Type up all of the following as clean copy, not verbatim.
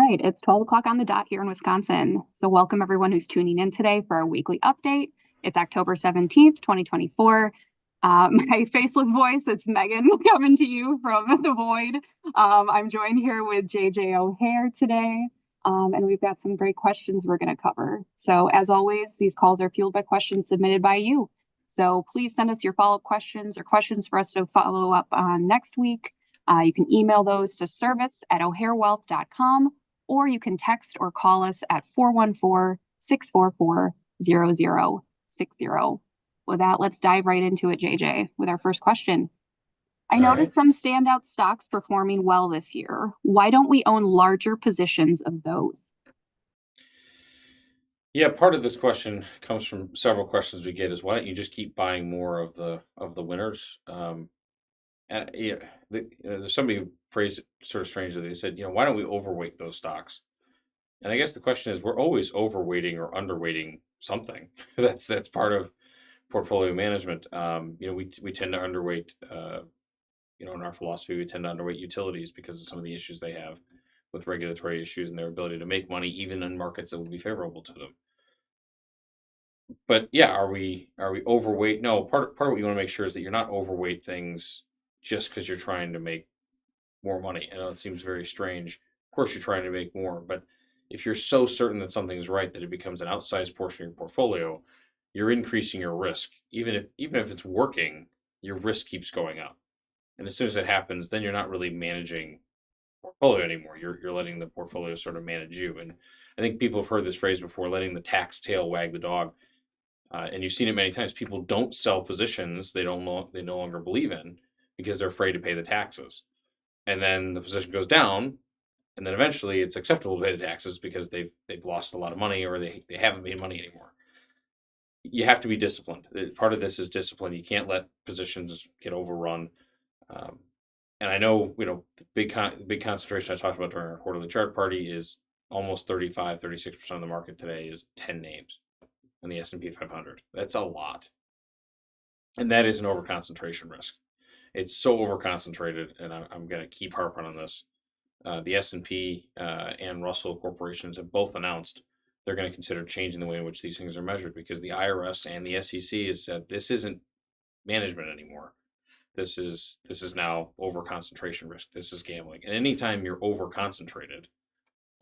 right, it's 12 o'clock on the dot here in Wisconsin. So welcome everyone who's tuning in today for our weekly update. It's October 17th, 2024. My faceless voice, it's Megan coming to you from the void. I'm joined here with JJ O'Hare today, and we've got some great questions we're going to cover. So as always, these calls are fueled by questions submitted by you. So please send us your follow-up questions or questions for us to follow up on next week. You can email those to service@o'harewealth.com, or you can text or call us at 414-644-0060. With that, let's dive right into it, JJ, with our first question. I noticed some standout stocks performing well this year. Why don't we own larger positions of those? Yeah, part of this question comes from several questions we get is why don't you just keep buying more of the winners? And there's somebody who phrased it sort of strangely. They said, why don't we overweight those stocks? And I guess the question is, we're always overweighting or underweighting something. That's part of portfolio management. We tend to underweight. In our philosophy, we tend to underweight utilities because of some of the issues they have with regulatory issues and their ability to make money even in markets that will be favorable to them. But yeah, are we overweight? No, part of what you want to make sure is that you're not overweight things just because you're trying to make more money. I know it seems very strange. Of course, you're trying to make more, but if you're so certain that something's right that it becomes an outsized portion of your portfolio, you're increasing your risk. Even if it's working, your risk keeps going up. And as soon as it happens, then you're not really managing portfolio anymore. You're letting the portfolio sort of manage you. And I think people have heard this phrase before, letting the tax tail wag the dog. And you've seen it many times. People don't sell positions they no longer believe in because they're afraid to pay the taxes. And then the position goes down, and then eventually it's acceptable to pay the taxes because they've lost a lot of money or they haven't made money anymore. You have to be disciplined. Part of this is discipline. You can't let positions get overrun. And I know, the big concentration I talked about during our quarterly chart party is almost 36% of the market today is 10 names in the S&P 500. That's a lot. And that is an overconcentration risk. It's so overconcentrated, and I'm going to keep harping on this. The S&P and Russell corporations have both announced they're going to consider changing the way in which these things are measured because the IRS and the SEC has said this isn't management anymore. This is now overconcentration risk. This is gambling. And anytime you're overconcentrated,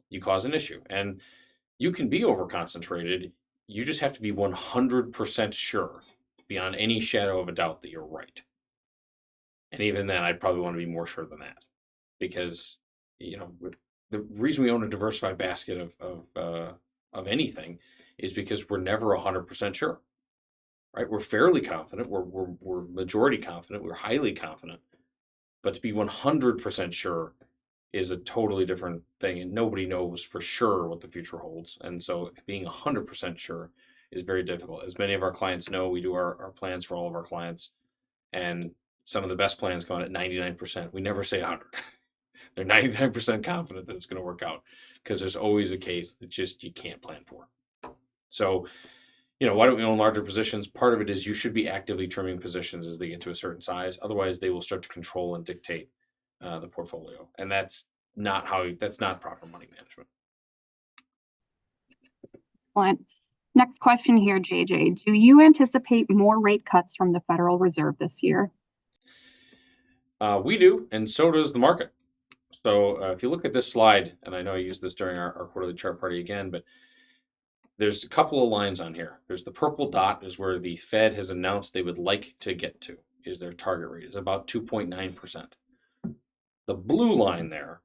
you cause an issue. And you can be overconcentrated. You just have to be 100% sure, beyond any shadow of a doubt, that you're right. And even then, I'd probably want to be more sure than that, because the reason we own a diversified basket of anything is because we're never 100% sure. Right? We're fairly confident. We're majority confident. We're highly confident. But to be 100% sure is a totally different thing, and nobody knows for sure what the future holds. And so being 100% sure is very difficult. As many of our clients know, we do our plans for all of our clients, and some of the best plans come out at 99%. We never say 100. They're 99% confident that it's going to work out because there's always a case that just you can't plan for. So, why don't we own larger positions? Part of it is you should be actively trimming positions as they get to a certain size. Otherwise, they will start to control and dictate the portfolio, and that's not proper money management. Excellent. Next question here, JJ. Do you anticipate more rate cuts from the Federal Reserve this year? We do, and so does the market. So if you look at this slide, and I know I used this during our quarterly chart party again, but there's a couple of lines on here. There's the purple dot is where the Fed has announced they would like to get to, is their target rate, is about 2.9%. The blue line there,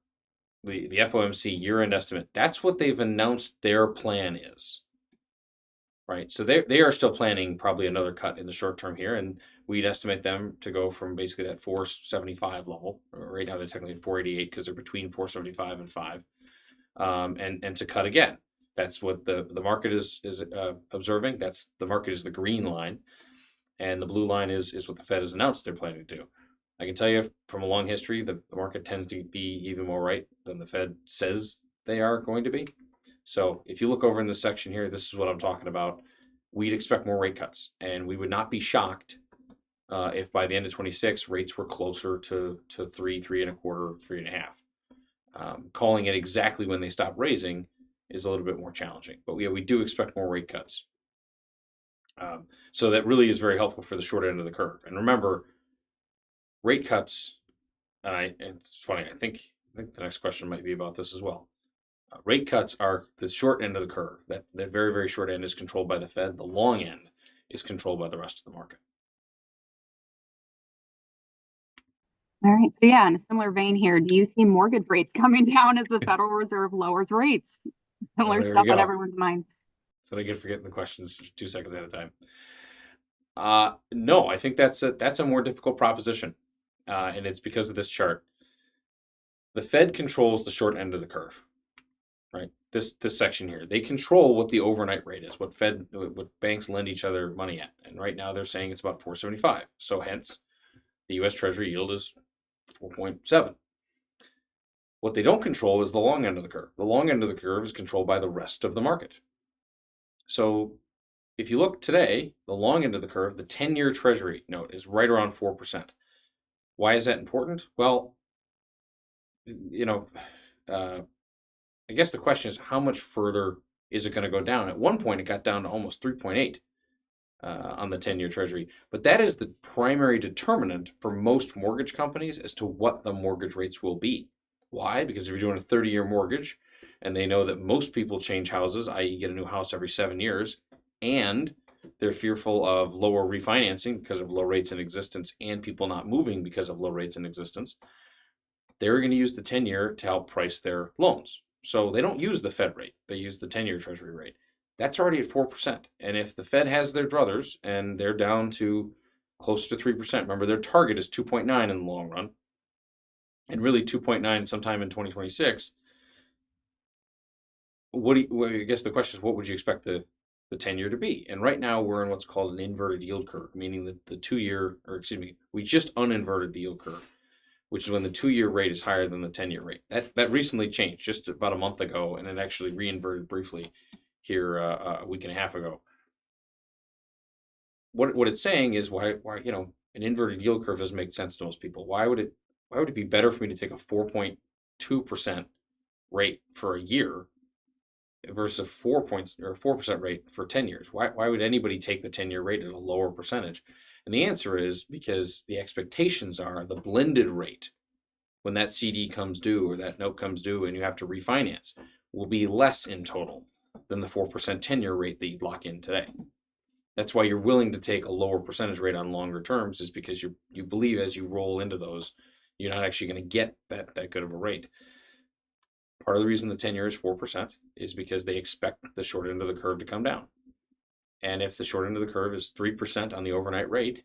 the FOMC year-end estimate, that's what they've announced their plan is. Right, so they are still planning probably another cut in the short term here, and we'd estimate them to go from basically that 475 level. Right now they're technically at 488 because they're between 475 and 5, and to cut again. That's what the market is observing. The market is the green line, and the blue line is what the Fed has announced they're planning to do. I can tell you from a long history, the market tends to be even more right than the Fed says they are going to be. So if you look over in this section here, this is what I'm talking about. We'd expect more rate cuts, and we would not be shocked if by the end of 26 rates were closer to 3.25, 3.5. Calling it exactly when they stop raising is a little bit more challenging. But we do expect more rate cuts. So that really is very helpful for the short end of the curve. And remember, rate cuts, and it's funny, I think the next question might be about this as well. Rate cuts are the short end of the curve. That very, very short end is controlled by the Fed. The long end is controlled by the rest of the market. All right. So yeah, in a similar vein here, do you see mortgage rates coming down as the Federal Reserve lowers rates? Similar There we stuff on go. everyone's mind. So I get forgetting the questions 2 seconds at a time. No, I think that's a more difficult proposition, and it's because of this chart. The Fed controls the short end of the curve, right? This section here, they control what the overnight rate is, what banks lend each other money at, and right now they're saying it's about 4.75. So hence, the U.S. Treasury yield is 4.7. What they don't control is the long end of the curve. The long end of the curve is controlled by the rest of the market. So if you look today, the long end of the curve, the 10-year Treasury note is right around 4%. Why is that important? Well, I guess the question is how much further is it going to go down? At one point, it got down to almost 3.8 on the 10-year Treasury. But that is the primary determinant for most mortgage companies as to what the mortgage rates will be. Why? Because if you're doing a 30-year mortgage and they know that most people change houses, i.e. get a new house every 7 years, and they're fearful of lower refinancing because of low rates in existence and people not moving because of low rates in existence, they're going to use the 10-year to help price their loans. So they don't use the Fed rate, they use the 10-year Treasury rate. That's already at 4%. And if the Fed has their druthers and they're down to close to 3%, remember their target is 2.9 in the long run, and really 2.9 sometime in 2026. I guess the question is, what would you expect the 10-year to be? And right now we're in what's called an inverted yield curve, meaning that the 2-year, or excuse me, we just uninverted the yield curve, which is when the 2-year rate is higher than the 10-year rate. That recently changed just about a month ago, and it actually reinverted briefly here a week and a half ago. What it's saying is why an inverted yield curve doesn't make sense to most people. Why would it be better for me to take a 4.2% rate for a year versus a 4% rate for 10 years? Why would anybody take the 10-year rate at a lower percentage? And the answer is because the expectations are the blended rate when that CD comes due or that note comes due and you have to refinance will be less in total than the 4% 10-year rate that you'd lock in today. That's why you're willing to take a lower percentage rate on longer terms, is because you believe as you roll into those, you're not actually going to get that good of a rate. Part of the reason the 10-year is 4% is because they expect the short end of the curve to come down. And if the short end of the curve is 3% on the overnight rate,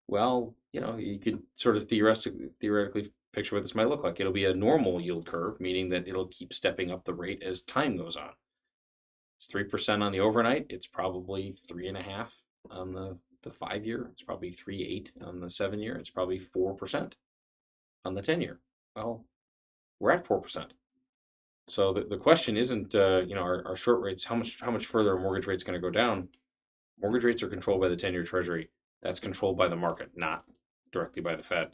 well, you could sort of theoretically picture what this might look like. It'll be a normal yield curve, meaning that it'll keep stepping up the rate as time goes on. It's 3% on the overnight. It's probably 3.5 on the 5-year. It's probably 3.8 on the 7-year. It's probably 4% on the 10-year. Well, we're at 4%. So the question isn't, our short rates, how much further are mortgage rates going to go down? Mortgage rates are controlled by the 10-year Treasury. That's controlled by the market, not directly by the Fed.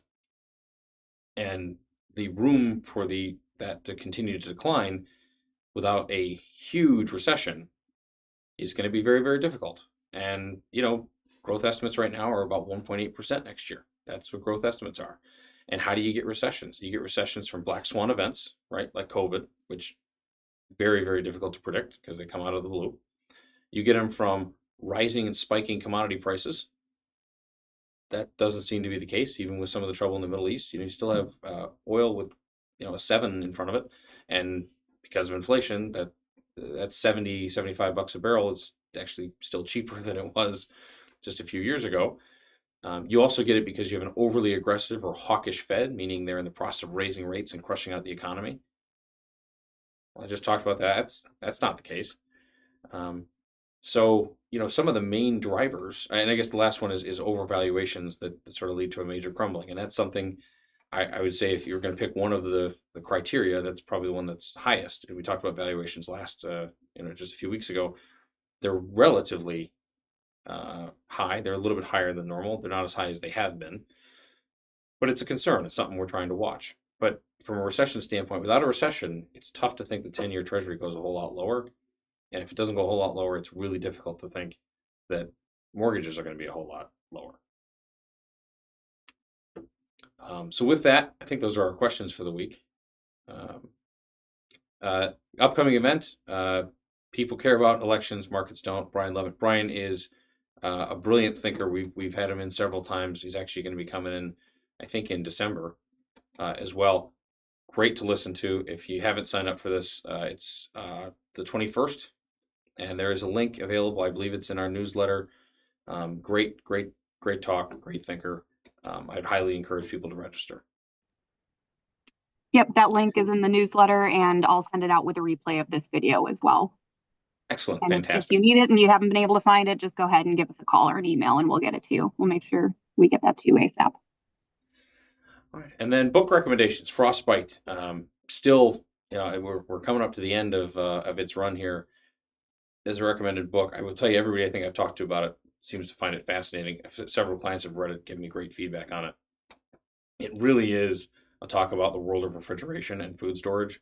And the room for that to continue to decline without a huge recession is going to be very, very difficult. And, growth estimates right now are about 1.8% next year. That's what growth estimates are. And how do you get recessions? You get recessions from black swan events, right? Like COVID, which very, very difficult to predict because they come out of the blue. You get them from rising and spiking commodity prices. That doesn't seem to be the case, even with some of the trouble in the Middle East. You still have oil with a 7 in front of it, and because of inflation, that's 70, 75 bucks a barrel is actually still cheaper than it was just a few years ago. You also get it because you have an overly aggressive or hawkish Fed, meaning they're in the process of raising rates and crushing out the economy. Well, I just talked about that. That's not the case. So, some of the main drivers, and I guess the last one is overvaluations that sort of lead to a major crumbling. And that's something I would say if you're going to pick one of the criteria, that's probably the one that's highest. We talked about valuations last, just a few weeks ago. They're relatively high. They're a little bit higher than normal. They're not as high as they have been. But it's a concern. It's something we're trying to watch. But from a recession standpoint, without a recession, it's tough to think the 10-year Treasury goes a whole lot lower. And if it doesn't go a whole lot lower, it's really difficult to think that mortgages are going to be a whole lot lower. So with that, I think those are our questions for the week. Um, Upcoming event, people care about elections, markets don't. Brian Levitt. Brian is a brilliant thinker. We've had him in several times. He's actually going to be coming in, I think, in December as well. Great to listen to. If you haven't signed up for this, it's the 21st, and there is a link available. I believe it's in our newsletter. Great talk, great thinker. I'd highly encourage people to register. Yep, that link is in the newsletter, and I'll send it out with a replay of this video as well. Excellent, And if fantastic. you need it and you haven't been able to find it, just go ahead and give us a call or an email and we'll get it to you. We'll make sure we get that to you ASAP. All right. And then book recommendations, Frostbite. Still, we're coming up to the end of its run here. As a recommended book, I will tell you, everybody I think I've talked to about it seems to find it fascinating. Several clients have read it, given me great feedback on it. It really is a talk about the world of refrigeration and food storage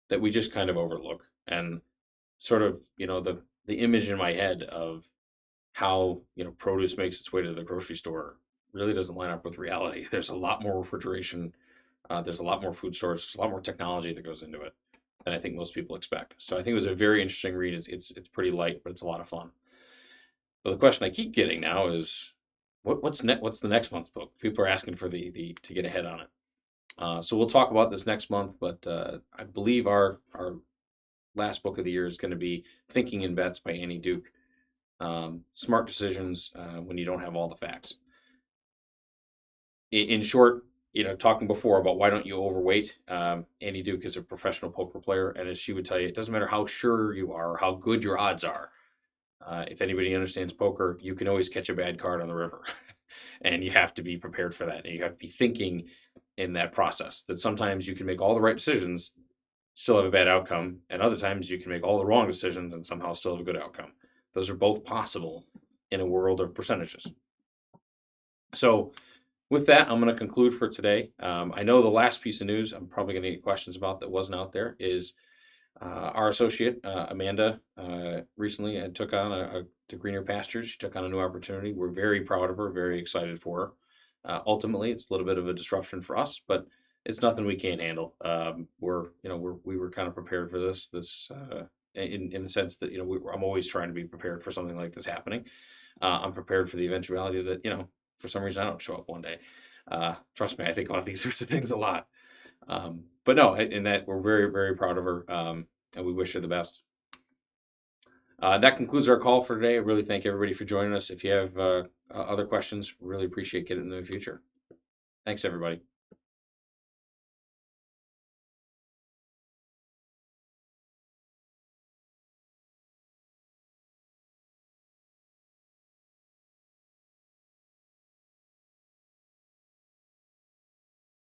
that we just kind of overlook. And sort of, the image in my head of how, produce makes its way to the grocery store really doesn't line up with reality. There's a lot more refrigeration. There's a lot more food storage. There's a lot more technology that goes into it than I think most people expect. So I think it was a very interesting read. It's pretty light, but it's a lot of fun. But the question I keep getting now is, what's the next month's book? People are asking for the to get ahead on it. So we'll talk about this next month, but I believe our last book of the year is going to be Thinking in Bets by Annie Duke. Smart decisions when you don't have all the facts. In short, talking before about why don't you overweight, Annie Duke is a professional poker player, and as she would tell you, it doesn't matter how sure you are or how good your odds are. If anybody understands poker, you can always catch a bad card on the river. And you have to be prepared for that. And you have to be thinking in that process that sometimes you can make all the right decisions, still have a bad outcome, and other times you can make all the wrong decisions and somehow still have a good outcome. Those are both possible in a world of percentages. So with that, I'm going to conclude for today. I know the last piece of news I'm probably going to get questions about that wasn't out there is our associate, Amanda, recently took on to Greener Pastures. She took on a new opportunity. We're very proud of her, very excited for her. Ultimately, it's a little bit of a disruption for us, but it's nothing we can't handle. We were kind of prepared for this in the sense that, I'm always trying to be prepared for something like this happening. I'm prepared for the eventuality that, for some reason I don't show up one day. Trust me, I think about these sorts of things a lot. But no, in that we're very, very proud of her, and we wish her the best. That concludes our call for today. I really thank everybody for joining us. If you have other questions, really appreciate getting them in the future. Thanks, everybody.